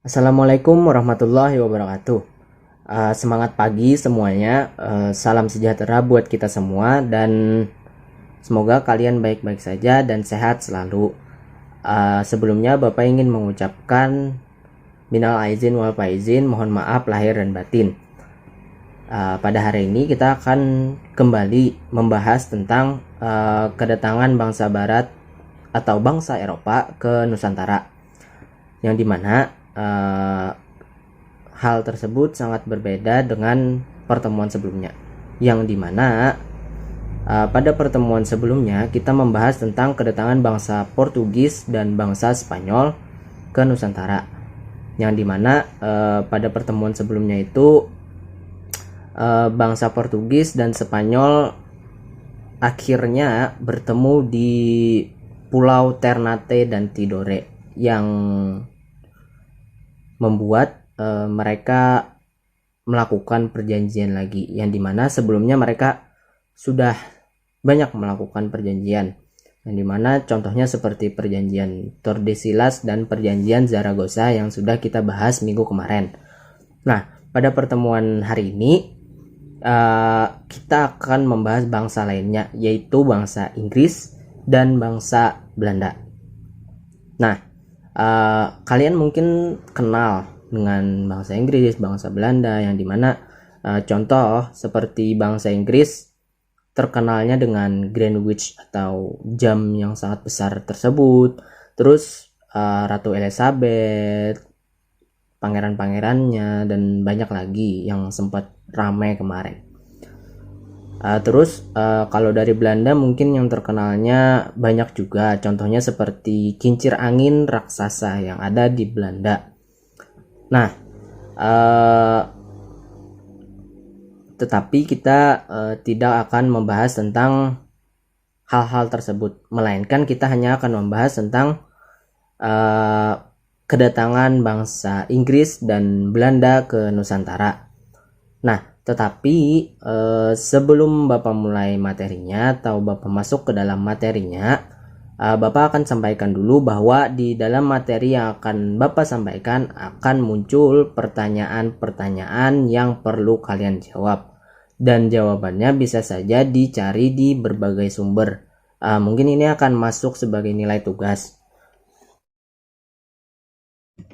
Assalamualaikum warahmatullahi wabarakatuh. Semangat pagi semuanya. Salam sejahtera buat kita semua dan semoga kalian baik-baik saja dan sehat selalu. Sebelumnya Bapak ingin mengucapkan minal aizin wal faizin, mohon maaf lahir dan batin. Pada hari ini kita akan kembali membahas tentang kedatangan bangsa Barat atau bangsa Eropa ke Nusantara, yang dimana hal tersebut sangat berbeda dengan pertemuan sebelumnya, yang dimana pada pertemuan sebelumnya kita membahas tentang kedatangan bangsa Portugis dan bangsa Spanyol ke Nusantara, yang dimana pada pertemuan sebelumnya itu bangsa Portugis dan Spanyol akhirnya bertemu di Pulau Ternate dan Tidore, yang membuat mereka melakukan perjanjian lagi, yang dimana sebelumnya mereka sudah banyak melakukan perjanjian, yang dimana contohnya seperti perjanjian Tordesillas dan perjanjian Zaragoza yang sudah kita bahas minggu kemarin. Nah, pada pertemuan hari ini kita akan membahas bangsa lainnya, yaitu bangsa Inggris dan bangsa Belanda. Nah, kalian mungkin kenal dengan bangsa Inggris, bangsa Belanda, yang dimana contoh seperti bangsa Inggris terkenalnya dengan Greenwich atau jam yang sangat besar tersebut. Terus Ratu Elizabeth, pangeran-pangerannya, dan banyak lagi yang sempat ramai kemarin. Terus kalau dari Belanda mungkin yang terkenalnya banyak juga, contohnya seperti kincir angin raksasa yang ada di Belanda. Nah, tetapi kita tidak akan membahas tentang hal-hal tersebut, melainkan kita hanya akan membahas tentang kedatangan bangsa Inggris dan Belanda ke Nusantara. Nah, tetapi sebelum Bapak mulai materinya atau Bapak masuk ke dalam materinya, Bapak akan sampaikan dulu bahwa di dalam materi yang akan Bapak sampaikan akan muncul pertanyaan-pertanyaan yang perlu kalian jawab, dan jawabannya bisa saja dicari di berbagai sumber. Mungkin ini akan masuk sebagai nilai tugas.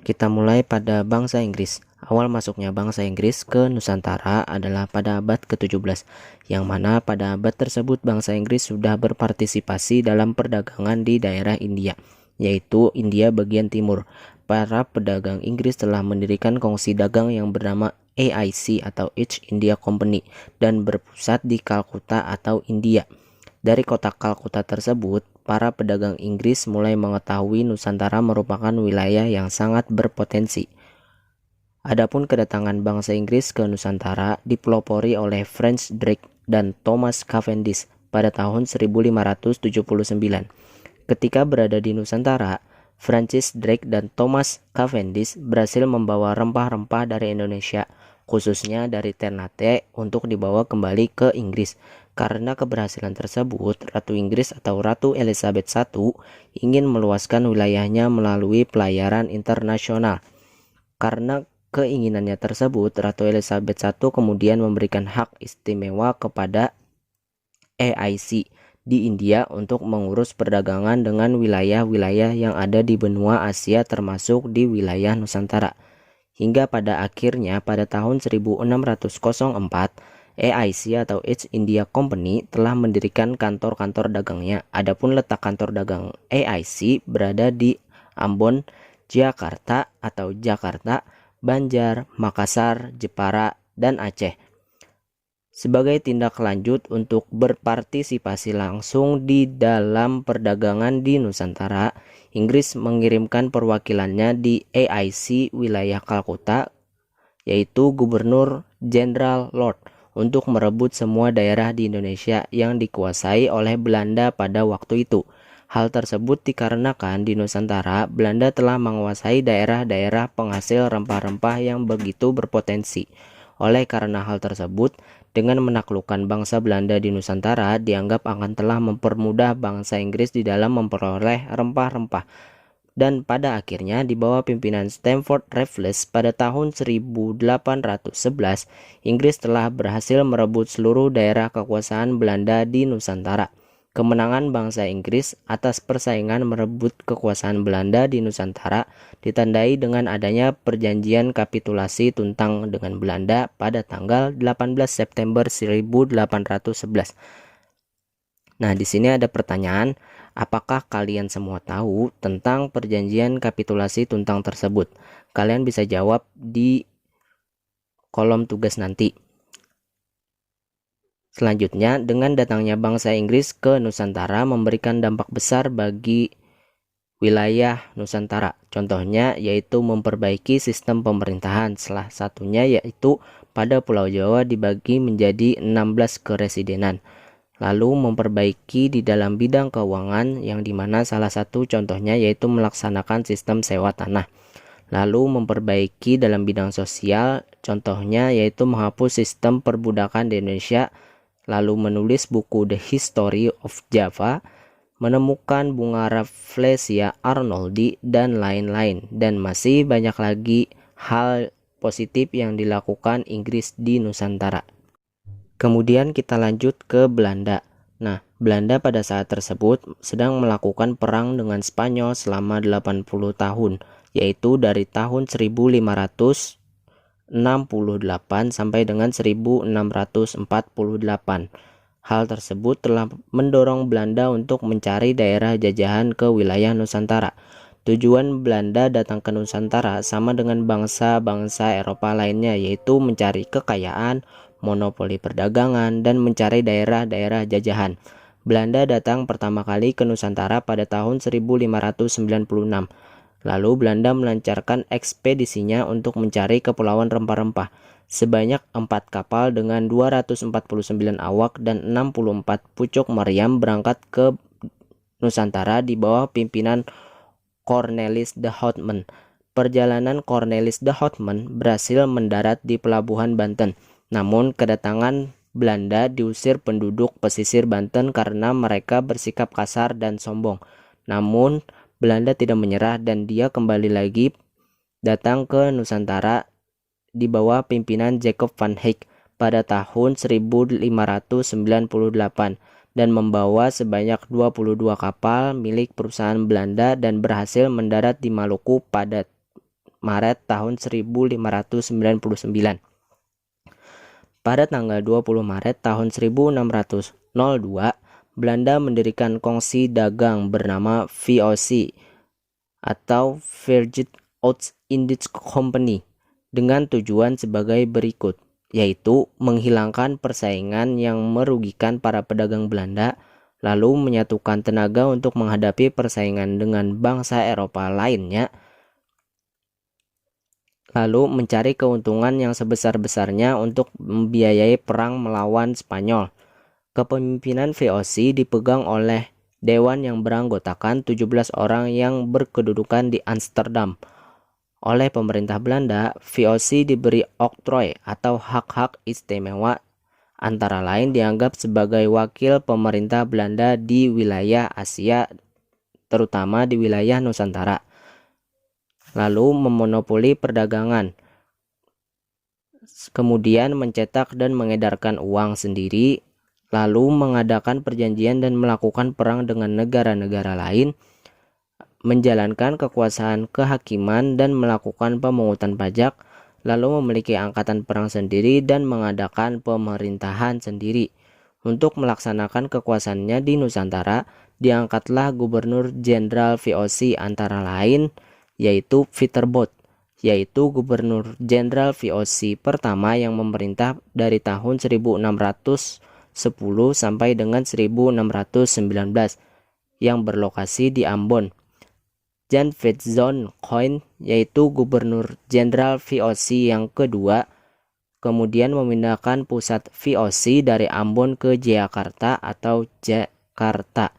Kita mulai pada bangsa Inggris. Awal masuknya bangsa Inggris ke Nusantara adalah pada abad ke-17, yang mana pada abad tersebut bangsa Inggris sudah berpartisipasi dalam perdagangan di daerah India, yaitu India bagian timur. Para pedagang Inggris telah mendirikan kongsi dagang yang bernama AIC atau East India Company dan berpusat di Kalkuta atau India. Dari kota Kalkuta tersebut, para pedagang Inggris mulai mengetahui Nusantara merupakan wilayah yang sangat berpotensi. Adapun kedatangan bangsa Inggris ke Nusantara dipelopori oleh Francis Drake dan Thomas Cavendish pada tahun 1579. Ketika berada di Nusantara, Francis Drake dan Thomas Cavendish berhasil membawa rempah-rempah dari Indonesia, khususnya dari Ternate, untuk dibawa kembali ke Inggris. Karena keberhasilan tersebut, Ratu Inggris atau Ratu Elizabeth I ingin meluaskan wilayahnya melalui pelayaran internasional. Karena keinginannya tersebut, Ratu Elizabeth I kemudian memberikan hak istimewa kepada AIC di India untuk mengurus perdagangan dengan wilayah-wilayah yang ada di benua Asia termasuk di wilayah Nusantara. Hingga pada akhirnya pada tahun 1604, AIC atau East India Company telah mendirikan kantor-kantor dagangnya. Adapun letak kantor dagang AIC berada di Ambon, Jakarta atau Jakarta, Banjar, Makassar, Jepara, dan Aceh. Sebagai tindak lanjut untuk berpartisipasi langsung di dalam perdagangan di Nusantara, Inggris mengirimkan perwakilannya di AIC wilayah Kalkuta, yaitu Gubernur Jenderal Lord, untuk merebut semua daerah di Indonesia yang dikuasai oleh Belanda pada waktu itu. Hal tersebut dikarenakan di Nusantara, Belanda telah menguasai daerah-daerah penghasil rempah-rempah yang begitu berpotensi. Oleh karena hal tersebut, dengan menaklukkan bangsa Belanda di Nusantara dianggap akan telah mempermudah bangsa Inggris di dalam memperoleh rempah-rempah. dan pada akhirnya di bawah pimpinan Stamford Raffles pada tahun 1811, Inggris telah berhasil merebut seluruh daerah kekuasaan Belanda di Nusantara. Kemenangan bangsa Inggris atas persaingan merebut kekuasaan Belanda di Nusantara ditandai dengan adanya perjanjian kapitulasi Tuntang dengan Belanda pada tanggal 18 September 1811. Nah, di sini ada pertanyaan, apakah kalian semua tahu tentang perjanjian kapitulasi Tuntang tersebut? Kalian bisa jawab di kolom tugas nanti. Selanjutnya, dengan datangnya bangsa Inggris ke Nusantara memberikan dampak besar bagi wilayah Nusantara. Contohnya yaitu memperbaiki sistem pemerintahan. Salah satunya yaitu pada Pulau Jawa dibagi menjadi 16 keresidenan. Lalu memperbaiki di dalam bidang keuangan yang dimana salah satu contohnya yaitu melaksanakan sistem sewa tanah. Lalu memperbaiki dalam bidang sosial, contohnya yaitu menghapus sistem perbudakan di Indonesia. Lalu menulis buku The History of Java, menemukan bunga Rafflesia arnoldi, dan lain-lain. Dan masih banyak lagi hal positif yang dilakukan Inggris di Nusantara. Kemudian kita lanjut ke Belanda. Nah, Belanda pada saat tersebut sedang melakukan perang dengan Spanyol selama 80 tahun, yaitu dari tahun 1568 sampai dengan 1648. Hal tersebut telah mendorong Belanda untuk mencari daerah jajahan ke wilayah Nusantara. Tujuan Belanda datang ke Nusantara sama dengan bangsa-bangsa Eropa lainnya, yaitu mencari kekayaan, monopoli perdagangan, dan mencari daerah-daerah jajahan. Belanda datang pertama kali ke Nusantara pada tahun 1596. Lalu Belanda melancarkan ekspedisinya untuk mencari kepulauan rempah-rempah. Sebanyak 4 kapal dengan 249 awak dan 64 pucuk meriam berangkat ke Nusantara di bawah pimpinan Cornelis de Houtman. Perjalanan Cornelis de Houtman berhasil mendarat di pelabuhan Banten. Namun kedatangan Belanda diusir penduduk pesisir Banten karena mereka bersikap kasar dan sombong. Namun Belanda tidak menyerah dan dia kembali lagi datang ke Nusantara di bawah pimpinan Jacob van Eyck pada tahun 1598 dan membawa sebanyak 22 kapal milik perusahaan Belanda dan berhasil mendarat di Maluku pada Maret tahun 1599. Pada tanggal 20 Maret tahun 1602, Belanda mendirikan kongsi dagang bernama VOC atau Virgin Oats Indies Company dengan tujuan sebagai berikut, yaitu menghilangkan persaingan yang merugikan para pedagang Belanda, lalu menyatukan tenaga untuk menghadapi persaingan dengan bangsa Eropa lainnya, lalu mencari keuntungan yang sebesar-besarnya untuk membiayai perang melawan Spanyol. Kepemimpinan VOC dipegang oleh dewan yang beranggotakan 17 orang yang berkedudukan di Amsterdam. Oleh pemerintah Belanda, VOC diberi oktroy atau hak-hak istimewa, antara lain dianggap sebagai wakil pemerintah Belanda di wilayah Asia, terutama di wilayah Nusantara. Lalu memonopoli perdagangan, kemudian mencetak dan mengedarkan uang sendiri, lalu mengadakan perjanjian dan melakukan perang dengan negara-negara lain, menjalankan kekuasaan kehakiman dan melakukan pemungutan pajak, lalu memiliki angkatan perang sendiri dan mengadakan pemerintahan sendiri. Untuk melaksanakan kekuasaannya di Nusantara, diangkatlah Gubernur Jenderal VOC antara lain yaitu Viterbos, yaitu Gubernur Jenderal VOC pertama yang memerintah dari tahun 1610 sampai dengan 1619 yang berlokasi di Ambon. Jan Vincent Koen, yaitu Gubernur Jenderal VOC yang kedua, kemudian memindahkan pusat VOC dari Ambon ke Jakarta atau Jakarta.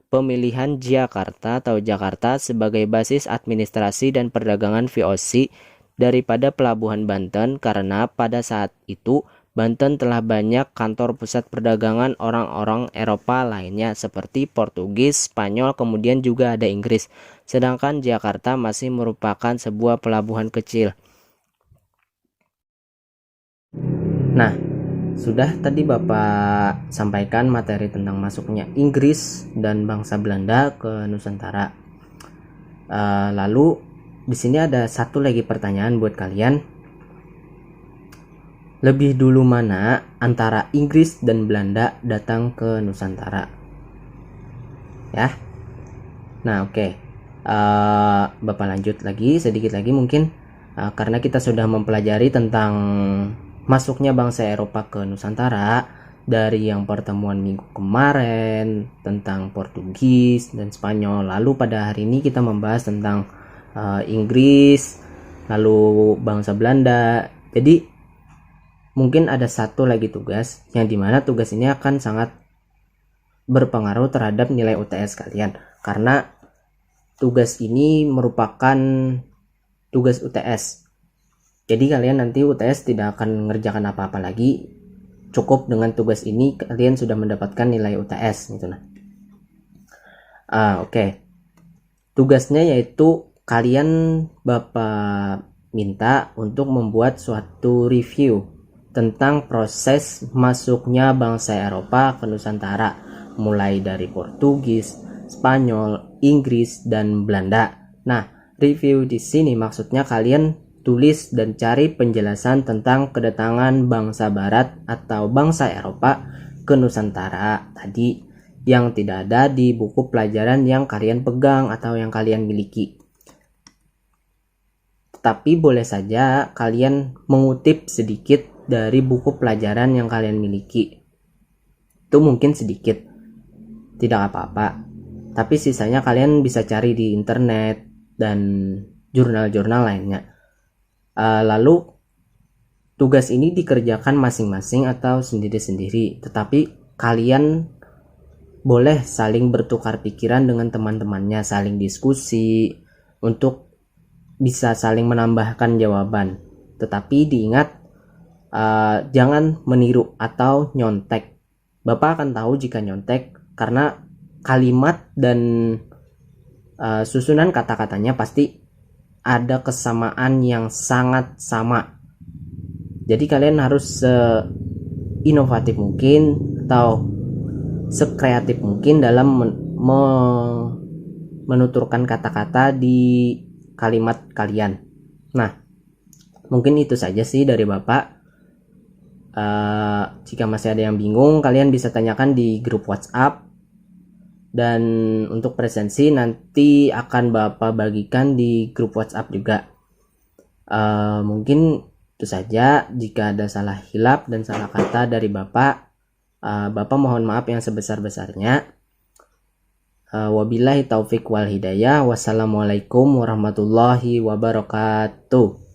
Pemilihan Jakarta atau Jakarta sebagai basis administrasi dan perdagangan VOC daripada pelabuhan Banten karena pada saat itu Banten telah banyak kantor pusat perdagangan orang-orang Eropa lainnya seperti Portugis, Spanyol, kemudian juga ada Inggris. Sedangkan Jakarta masih merupakan sebuah pelabuhan kecil. Nah, sudah tadi Bapak sampaikan materi tentang masuknya Inggris dan bangsa Belanda ke Nusantara. Lalu di sini ada satu lagi pertanyaan buat kalian. Lebih dulu mana antara Inggris dan Belanda datang ke Nusantara? Ya. Nah, oke. Bapak lanjut lagi sedikit lagi mungkin karena kita sudah mempelajari tentang masuknya bangsa Eropa ke Nusantara dari yang pertemuan minggu kemarin tentang Portugis dan Spanyol. Lalu pada hari ini kita membahas tentang Inggris, lalu bangsa Belanda. Jadi mungkin ada satu lagi tugas yang dimana tugas ini akan sangat berpengaruh terhadap nilai UTS kalian, karena tugas ini merupakan tugas UTS. Jadi kalian nanti UTS tidak akan mengerjakan apa-apa lagi, cukup dengan tugas ini kalian sudah mendapatkan nilai UTS gitu. Oke. Tugasnya yaitu kalian Bapak minta untuk membuat suatu review tentang proses masuknya bangsa Eropa ke Nusantara, mulai dari Portugis, Spanyol, Inggris, dan Belanda. Nah, review di sini maksudnya kalian tulis dan cari penjelasan tentang kedatangan bangsa Barat atau bangsa Eropa ke Nusantara tadi yang tidak ada di buku pelajaran yang kalian pegang atau yang kalian miliki. Tapi boleh saja kalian mengutip sedikit dari buku pelajaran yang kalian miliki. Itu mungkin sedikit, tidak apa-apa. Tapi sisanya kalian bisa cari di internet dan jurnal-jurnal lainnya. Lalu tugas ini dikerjakan masing-masing atau sendiri-sendiri. Tetapi kalian boleh saling bertukar pikiran dengan teman-temannya, saling diskusi untuk bisa saling menambahkan jawaban. Tetapi diingat, jangan meniru atau nyontek. Bapak akan tahu jika nyontek karena kalimat dan susunan kata-katanya pasti ada kesamaan yang sangat sama. Jadi kalian harus inovatif mungkin atau sekreatif mungkin dalam menuturkan kata-kata di kalimat kalian. Nah, mungkin itu saja sih dari Bapak. Jika masih ada yang bingung, kalian bisa tanyakan di grup WhatsApp. Dan untuk presensi nanti akan Bapak bagikan di grup WhatsApp juga. Mungkin itu saja. Jika ada salah hilap dan salah kata dari Bapak, Bapak mohon maaf yang sebesar-besarnya. Wabillahi taufik wal hidayah. Wassalamualaikum warahmatullahi wabarakatuh.